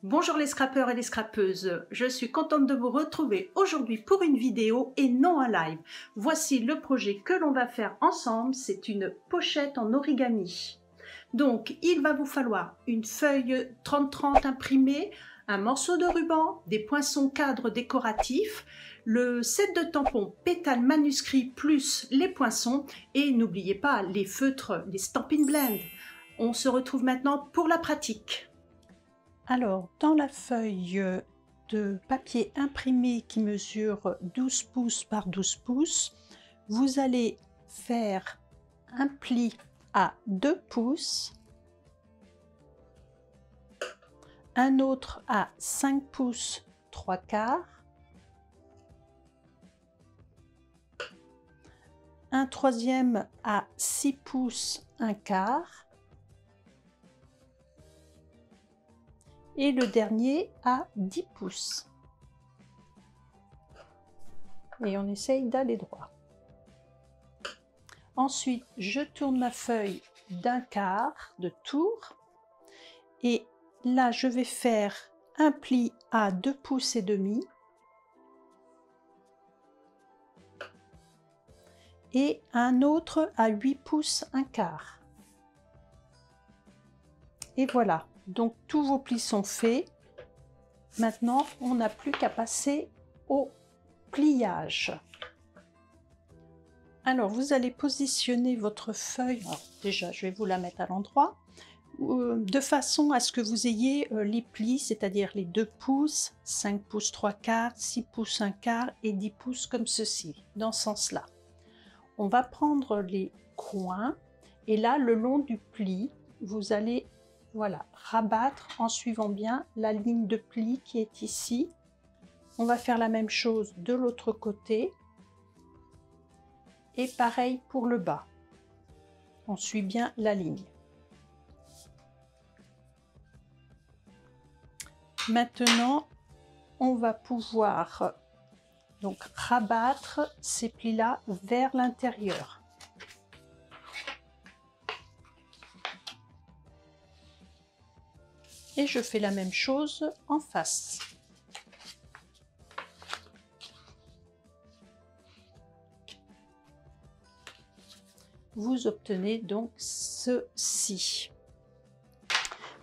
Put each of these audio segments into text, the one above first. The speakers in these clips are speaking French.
Bonjour les scrappeurs et les scrappeuses, je suis contente de vous retrouver aujourd'hui pour une vidéo et non un live. Voici le projet que l'on va faire ensemble, c'est une pochette en origami. Donc il va vous falloir une feuille 30-30 imprimée, un morceau de ruban, des poinçons cadres décoratifs, le set de tampons pétales manuscrits plus les poinçons et n'oubliez pas les feutres, les Stampin' Blend. On se retrouve maintenant pour la pratique. Alors, dans la feuille de papier imprimé qui mesure 12 pouces par 12 pouces, vous allez faire un pli à 2 pouces, un autre à 5 pouces 3/4, un troisième à 6 pouces 1/4, et le dernier à 10 pouces. Et on essaye d'aller droit. Ensuite, je tourne ma feuille d'1/4 de tour. Et là, je vais faire un pli à 2 pouces et demi. Et un autre à 8 pouces 1/4. Et voilà. Donc tous vos plis sont faits. Maintenant, on n'a plus qu'à passer au pliage. Alors, vous allez positionner votre feuille. Alors, déjà, je vais vous la mettre à l'endroit, de façon à ce que vous ayez les plis, c'est-à-dire les 2 pouces, 5 pouces 3/4, 6 pouces 1/4 et 10 pouces comme ceci, dans ce sens-là. On va prendre les coins et là, le long du pli, vous allez rabattre en suivant bien la ligne de pli qui est ici. On va faire la même chose de l'autre côté. Et pareil pour le bas. On suit bien la ligne. Maintenant, on va pouvoir donc rabattre ces plis-là vers l'intérieur. Et je fais la même chose en face. Vous obtenez donc ceci.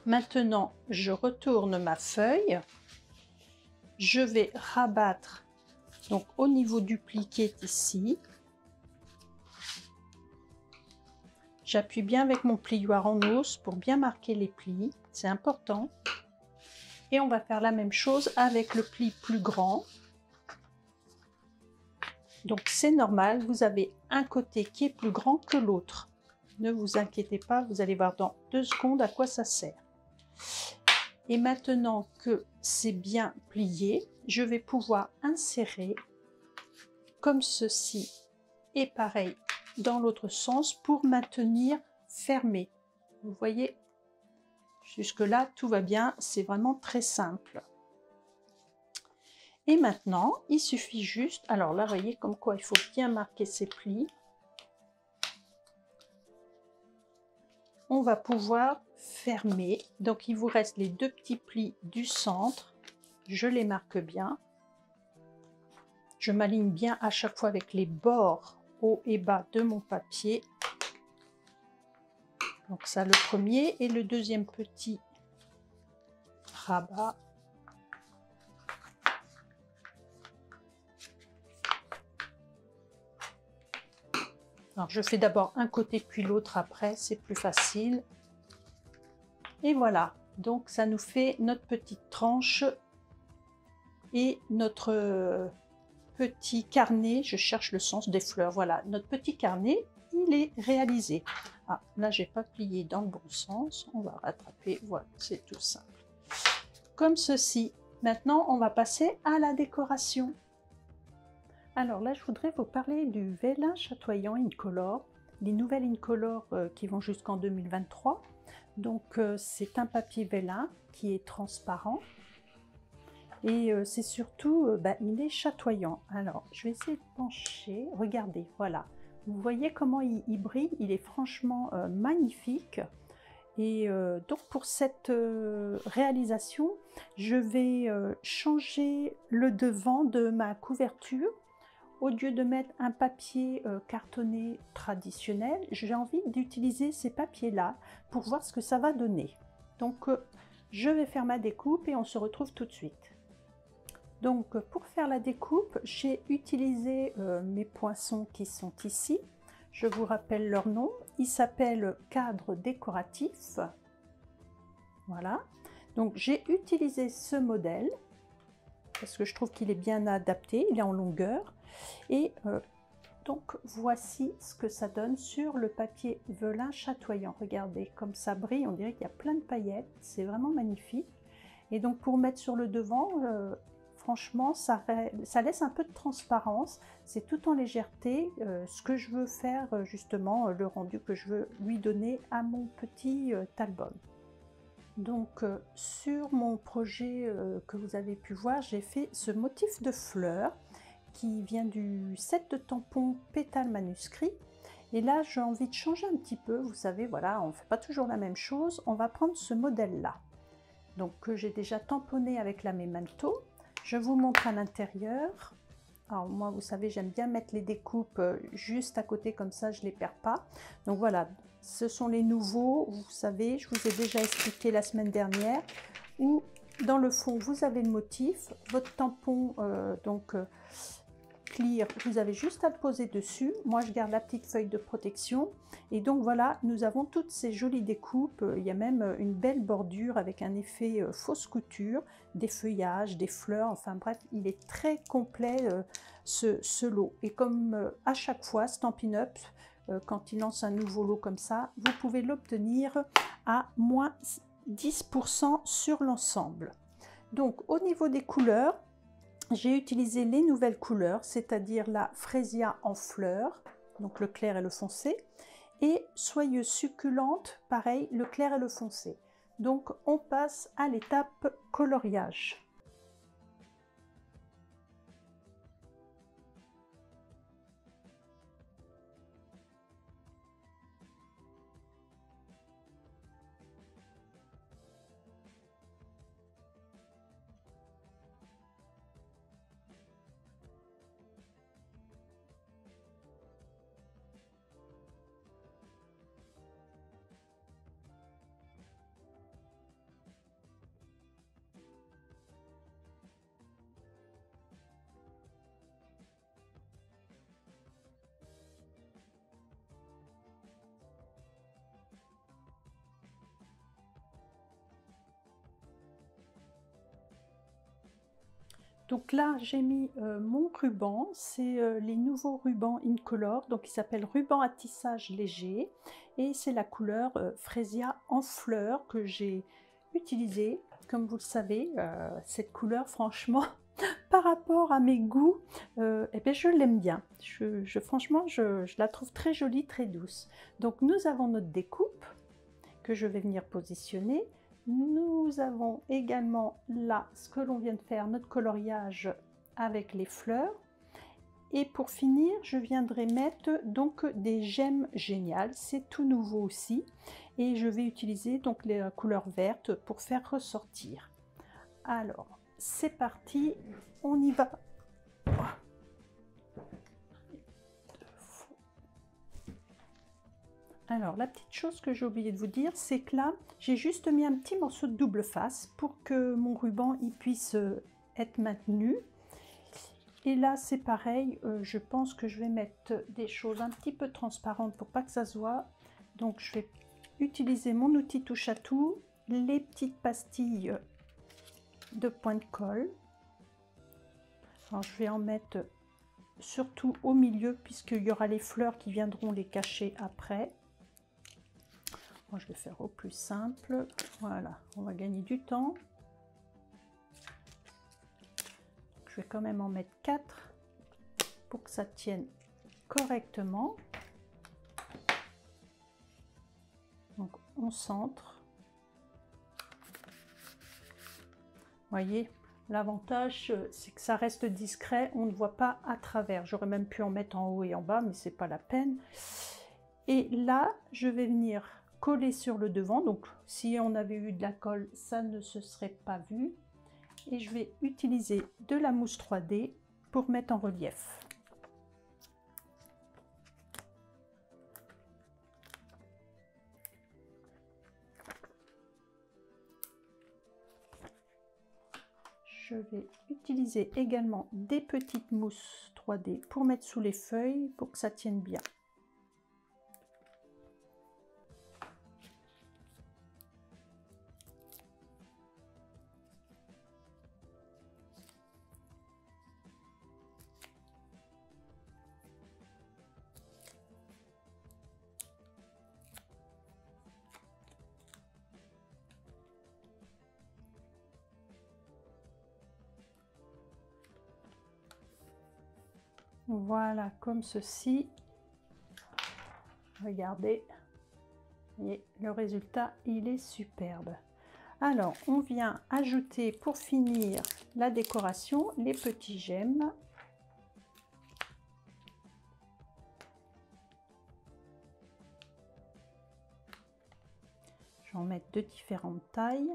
Maintenant, je retourne ma feuille. Je vais rabattre donc au niveau du pli qui est ici. J'appuie bien avec mon plioir en os pour bien marquer les plis, c'est important. Et on va faire la même chose avec le pli plus grand. Donc c'est normal, vous avez un côté qui est plus grand que l'autre. Ne vous inquiétez pas, vous allez voir dans 2 secondes à quoi ça sert. Et maintenant que c'est bien plié, je vais pouvoir insérer comme ceci et pareil dans l'autre sens pour maintenir fermé. Vous voyez, jusque là tout va bien, c'est vraiment très simple. Et maintenant il suffit juste, alors là vous voyez comme quoi il faut bien marquer ces plis. On va pouvoir fermer, donc il vous reste les 2 petits plis du centre, je les marque bien. Je m'aligne bien à chaque fois avec les bords haut et bas de mon papier. Donc ça, le premier, et le deuxième petit rabat. Alors je fais d'abord un côté puis l'autre après, c'est plus facile. Et voilà, donc ça nous fait notre petite tranche et notre petit carnet. Je cherche le sens des fleurs. Voilà, notre petit carnet, il est réalisé. Ah, là, j'ai pas plié dans le bon sens. On va rattraper. Voilà, c'est tout simple. Comme ceci. Maintenant, on va passer à la décoration. Alors là, je voudrais vous parler du vélin chatoyant Incolor. Les nouvelles Incolor qui vont jusqu'en 2023. Donc, c'est un papier vélin qui est transparent. Et c'est surtout, il est chatoyant. Alors, je vais essayer de pencher. Regardez, voilà. Vous voyez comment il brille. Il est franchement magnifique. Et donc pour cette réalisation, je vais changer le devant de ma couverture. Au lieu de mettre un papier cartonné traditionnel, j'ai envie d'utiliser ces papiers-là pour voir ce que ça va donner. Donc je vais faire ma découpe et on se retrouve tout de suite. Donc pour faire la découpe, j'ai utilisé mes poinçons qui sont ici. Je vous rappelle leur nom. Ils s'appellent cadre décoratif. Voilà. Donc j'ai utilisé ce modèle parce que je trouve qu'il est bien adapté. Il est en longueur. Et donc voici ce que ça donne sur le papier velin chatoyant. Regardez comme ça brille. On dirait qu'il y a plein de paillettes. C'est vraiment magnifique. Et donc pour mettre sur le devant, franchement, ça laisse un peu de transparence, c'est tout en légèreté, ce que je veux faire justement, le rendu que je veux lui donner à mon petit album. Donc sur mon projet que vous avez pu voir, j'ai fait ce motif de fleurs qui vient du set de tampons pétales manuscrits. Et là, j'ai envie de changer un petit peu, vous savez, voilà, on ne fait pas toujours la même chose, on va prendre ce modèle-là. Donc que j'ai déjà tamponné avec la Memento. Je vous montre à l'intérieur. Alors moi, vous savez, j'aime bien mettre les découpes juste à côté, comme ça je ne les perds pas. Donc voilà, ce sont les nouveaux, vous savez, je vous ai déjà expliqué la semaine dernière, où dans le fond, vous avez le motif, votre tampon, clear, vous avez juste à le poser dessus. Moi, je garde la petite feuille de protection. Et donc voilà, nous avons toutes ces jolies découpes. Il y a même une belle bordure avec un effet fausse couture, des feuillages, des fleurs. Enfin bref, il est très complet ce lot. Et comme à chaque fois, Stampin' Up, quand il lance un nouveau lot comme ça, vous pouvez l'obtenir à moins 10% sur l'ensemble. Donc au niveau des couleurs, j'ai utilisé les nouvelles couleurs, c'est-à-dire la Frésia en fleurs, donc le clair et le foncé, et Soyeuse succulente, pareil, le clair et le foncé. Donc on passe à l'étape coloriage. Donc là, j'ai mis mon ruban, c'est les nouveaux rubans Incolor, donc il s'appelle ruban à tissage léger, et c'est la couleur Frésia en fleurs que j'ai utilisée. Comme vous le savez, cette couleur, franchement, par rapport à mes goûts, eh bien, je l'aime bien. Franchement, je la trouve très jolie, très douce. Donc nous avons notre découpe que je vais venir positionner. Nous avons également là ce que l'on vient de faire, notre coloriage avec les fleurs. Et pour finir, je viendrai mettre donc des gemmes géniales. C'est tout nouveau aussi. Et je vais utiliser donc les couleurs vertes pour faire ressortir. Alors, c'est parti, on y va. Alors, la petite chose que j'ai oublié de vous dire, c'est que là, j'ai juste mis un petit morceau de double face pour que mon ruban il puisse être maintenu. Et là, c'est pareil, je pense que je vais mettre des choses un petit peu transparentes pour pas que ça se voit. Donc, je vais utiliser mon outil touche à tout, les petites pastilles de point de colle. Alors, je vais en mettre surtout au milieu, puisqu'il y aura les fleurs qui viendront les cacher après. Moi, je vais faire au plus simple. Voilà, on va gagner du temps. Je vais quand même en mettre 4 pour que ça tienne correctement. Donc, on centre. Voyez, l'avantage, c'est que ça reste discret. On ne voit pas à travers. J'aurais même pu en mettre en haut et en bas, mais c'est pas la peine. Et là, je vais venir coller sur le devant. Donc si on avait eu de la colle, ça ne se serait pas vu. Et je vais utiliser de la mousse 3D pour mettre en relief. Je vais utiliser également des petites mousses 3D pour mettre sous les feuilles pour que ça tienne bien. Voilà, comme ceci. Regardez. Et le résultat, il est superbe. Alors, on vient ajouter pour finir la décoration les petits gemmes. Je vais en mettre de différentes tailles.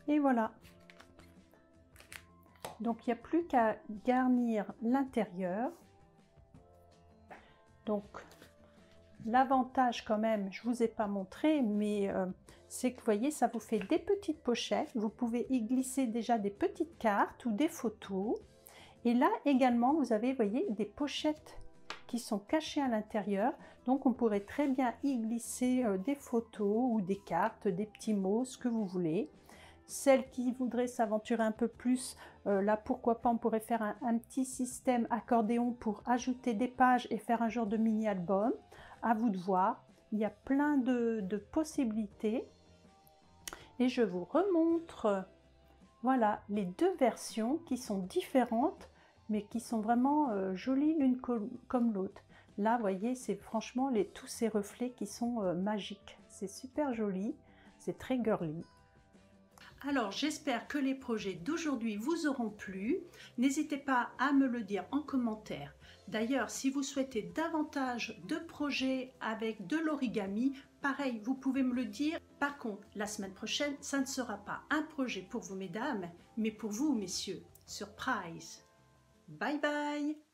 Et voilà. Donc, il n'y a plus qu'à garnir l'intérieur. Donc, l'avantage quand même, je ne vous ai pas montré, mais c'est que vous voyez, ça vous fait des petites pochettes. Vous pouvez y glisser déjà des petites cartes ou des photos. Et là également, vous avez, vous voyez, des pochettes qui sont cachées à l'intérieur. Donc, on pourrait très bien y glisser des photos ou des cartes, des petits mots, ce que vous voulez. Celles qui voudraient s'aventurer un peu plus, là pourquoi pas, on pourrait faire un petit système accordéon pour ajouter des pages et faire un genre de mini-album. À vous de voir, il y a plein de possibilités. Et je vous remontre, voilà, les deux versions qui sont différentes, mais qui sont vraiment jolies l'une comme l'autre. Là, vous voyez, c'est franchement tous ces reflets qui sont magiques. C'est super joli, c'est très girly. Alors, j'espère que les projets d'aujourd'hui vous auront plu. N'hésitez pas à me le dire en commentaire. D'ailleurs, si vous souhaitez davantage de projets avec de l'origami, pareil, vous pouvez me le dire. Par contre, la semaine prochaine, ça ne sera pas un projet pour vous, mesdames, mais pour vous, messieurs. Surprise! Bye bye!